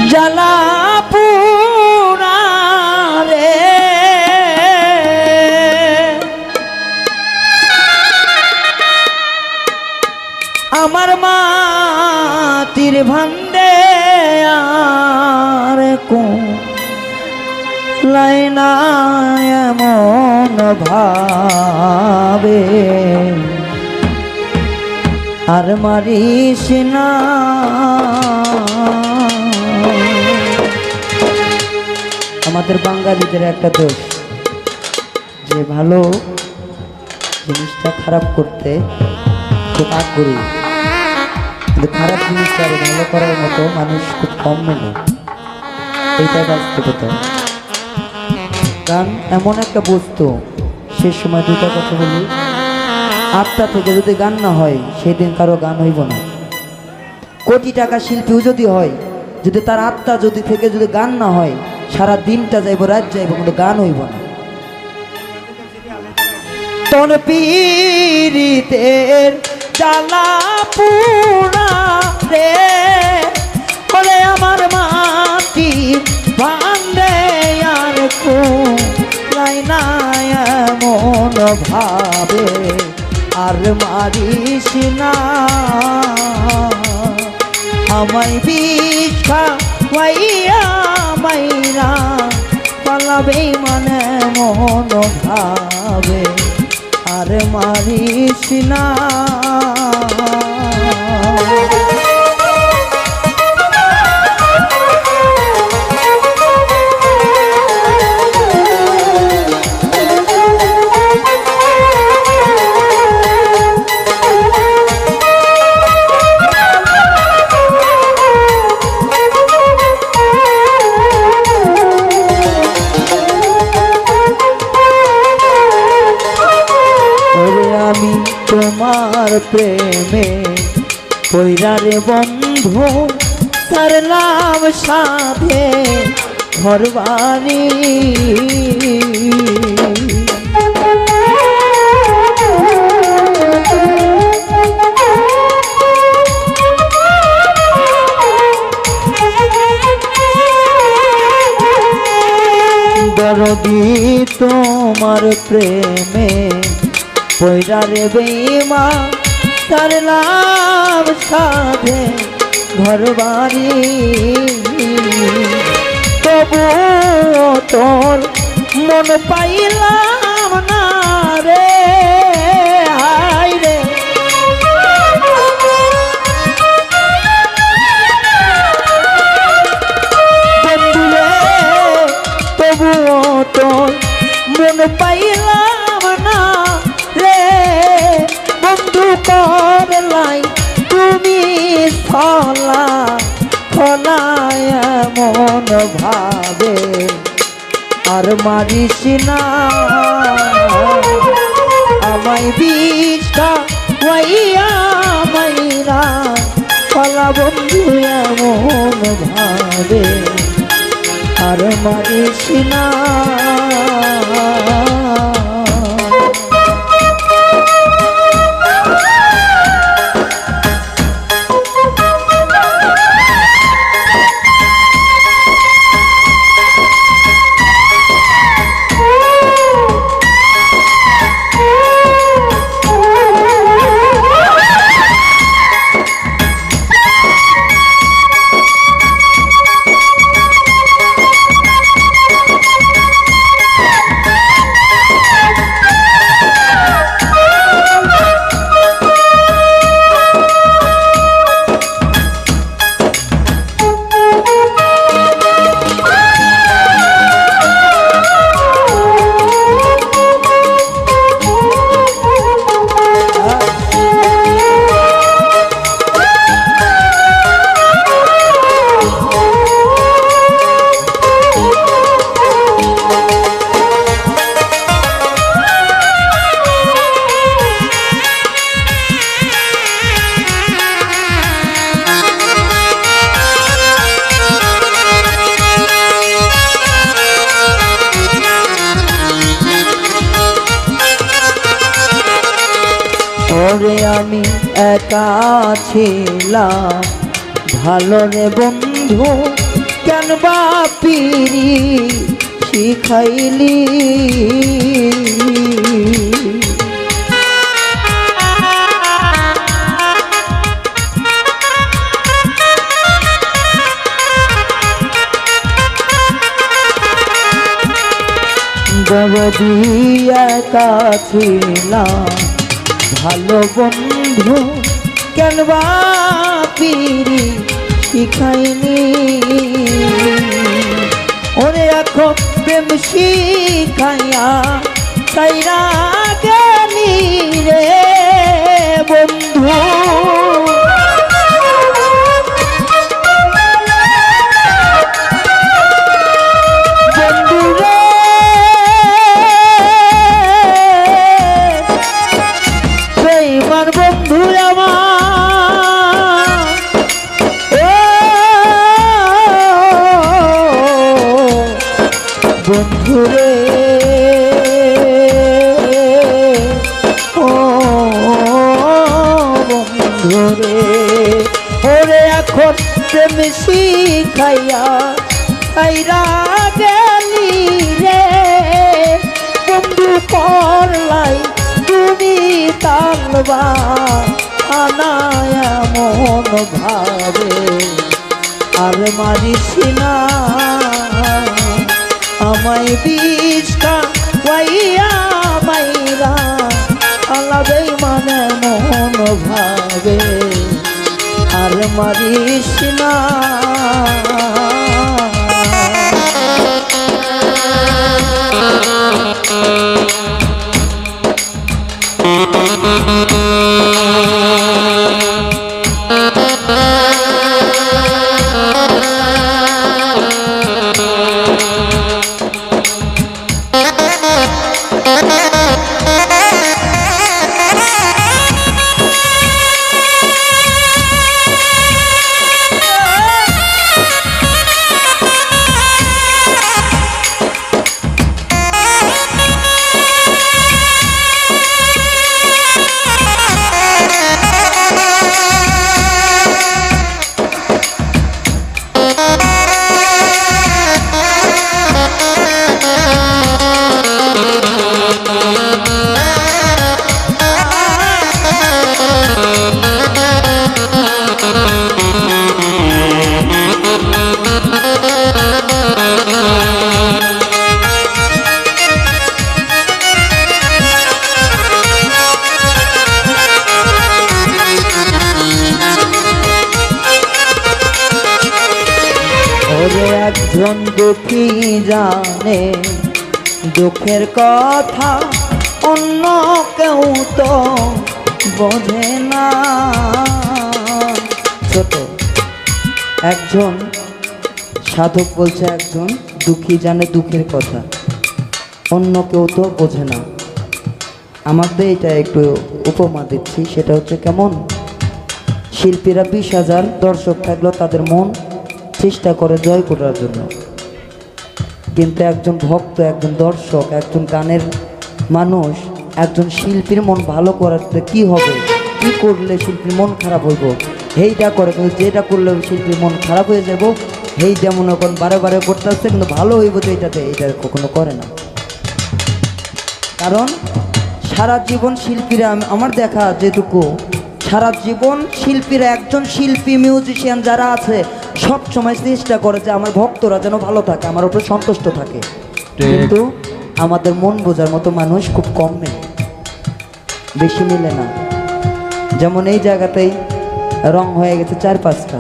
জ্বালা পুরা রে আমার মাটির ভান্ডে আর লাইনা এমন ভাবে আর মারিস না আমাদের বাঙালিদের একটা দোষ যে ভালো জিনিসটা খারাপ করতে খুব আগ্রহী কিন্তু খারাপ জিনিসটা আরো ভালো করার মতো মানুষ খুব কম মেলে এইটা বাস্তবতা গান এমন একটা বস্তু সে সময় দুটা কথা বলি আত্মা থেকে যদি গান না হয় সেদিন কারো গান হইব না কোটি টাকা শিল্পীও যদি হয় যদি তার আত্মা যদি থেকে যদি গান না হয় সারা দিনটা যাইব রাত যাইব কিন্তু গান হইব না তোর পীড়িতের জ্বালা পুরা রে বলে আমার মাটি ভান্ডে আর লাইনা এমন ভাবে আর মারিস না আমায় বিষ্ঠা হইয়া মাইরা পালাবে মানে মন ভাবে আর মারিস না তোমার প্রেমে পৈরারে বন্ধু সারলাম সাথে ঘরবাড়ি দরদি তোমার প্রেমে পৈরারে বেমা সারলাম সাধে ঘরবাড়ি তবু তোর মন পাইলাম না রে হায় রে বন্ধুরে তবু তোর মন পাইলাম না বন্ধু করলাই তুমি ফলা ফলায় মন ভাবে আর মারিস না আমায় বিষ্ঠা হইয়া মাইরা ফলা বন্ধু এমন ভাবে আর মারিস না ওরে আমি একা ছিলাম ভালো রে বন্ধু কেন বা পিরি শিখাইলি দিয়া কাছিলাম ভালো বন্ধু কেন বা পিরি শিখাইনি ওরে এখন প্রেম শিখাইয়া তাইরা গেলি রে বন্ধু বন্ধুরে ও বন্ধুরে ওরে এখন প্রেম শিখাইয়া খাইরা গেলি রে বন্ধু করলাই তুমি তালবা আনায় মন ভাবে আর মারিস না আমায় বিষটা ওয়াইয়া মাইরা আলাদে মানে মন ভাবে আর মারিস না একজন দুঃখী জানে দুঃখের কথা অন্য কেউ তো বোঝে না ছোট একজন সাধক বলছে একজন দুঃখী জানে দুঃখের কথা অন্য কেউ তো বোঝে না আমাদের এটা একটু উপমা দিচ্ছি সেটা হচ্ছে কেমন শিল্পীরা 20,000 দর্শক থাকলেও তাদের মন চেষ্টা করে জয় করার জন্য কিন্তু একজন ভক্ত একজন দর্শক একজন গানের মানুষ একজন শিল্পীর মন ভালো করাতে কি হবে কি করলে শিল্পীর মন খারাপ হইব এইটা করে কিন্তু যেটা করলে শিল্পীর মন খারাপ হয়ে যাব এই যেমন এখন বারে বারে করতে আসছে কিন্তু ভালো হইব তো এইটাতে এইটা কখনো করে না কারণ সারা জীবন শিল্পীরা আমার দেখা যেটুকু সারা জীবন শিল্পীরা একজন শিল্পী মিউজিশিয়ান যারা আছে সব সময় চেষ্টা করে যে আমার ভক্তরা যেন ভালো থাকে আমার উপরে সন্তুষ্ট থাকে কিন্তু আমাদের মন বোঝার মতো মানুষ খুব কম নেই বেশি মিলে না যেমন এই জায়গাতেই রং হয়ে গেছে 4-5টা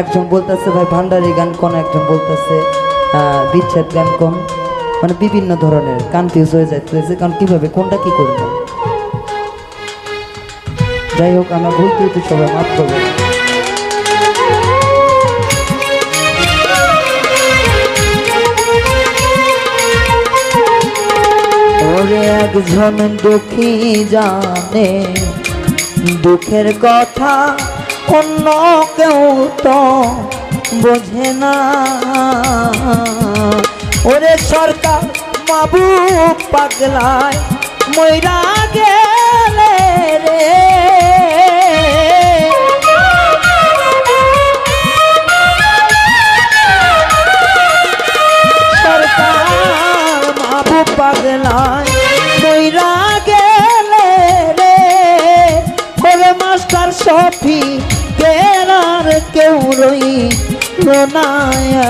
একজন বলতেছে ভাই ভান্ডারি গান কোন একজন বলতেছে বিচ্ছেদ গান কোন মানে বিভিন্ন ধরনের কনফিউজ হয়ে যাইতেছে কারণ কিভাবে কোনটা কি করবে যাই হোক আমরা ভুলতে তো সবাই মাফ করবো ওরে একজন দুঃখী জানে দুঃখের কথা অন্য কেউ তো বোঝে না ওরে সরকার মাবুক পাগলায় মইরা গেলে রে পাপি কেরার কেউ রইল না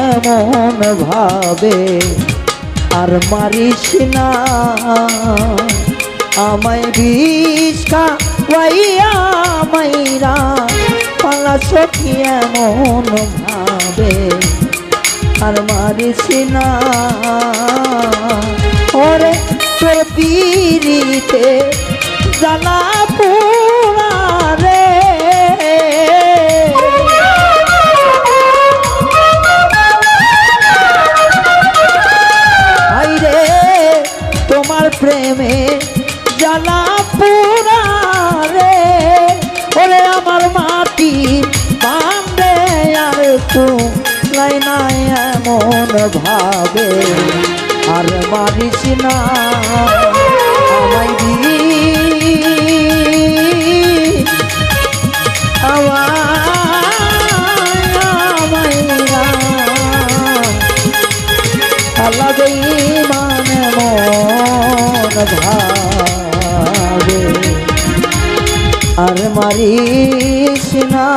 এমন ভাবে আর মারিস না আমায় বিষা ওয়াইয়া মাইরা পালা সখী এমন ভাবে আর মারিস না ওরে তোর পিরিতে জ্বালা পোড়া রে আইরে তোমার প্রেমে জ্বালা পোড়া রে ওরে আমার মাটি বান্ধে আর তু নাই নাই এমন ভাবে আর মারিস না আমায় লাগে মানে মন ভাবে আর মারিস না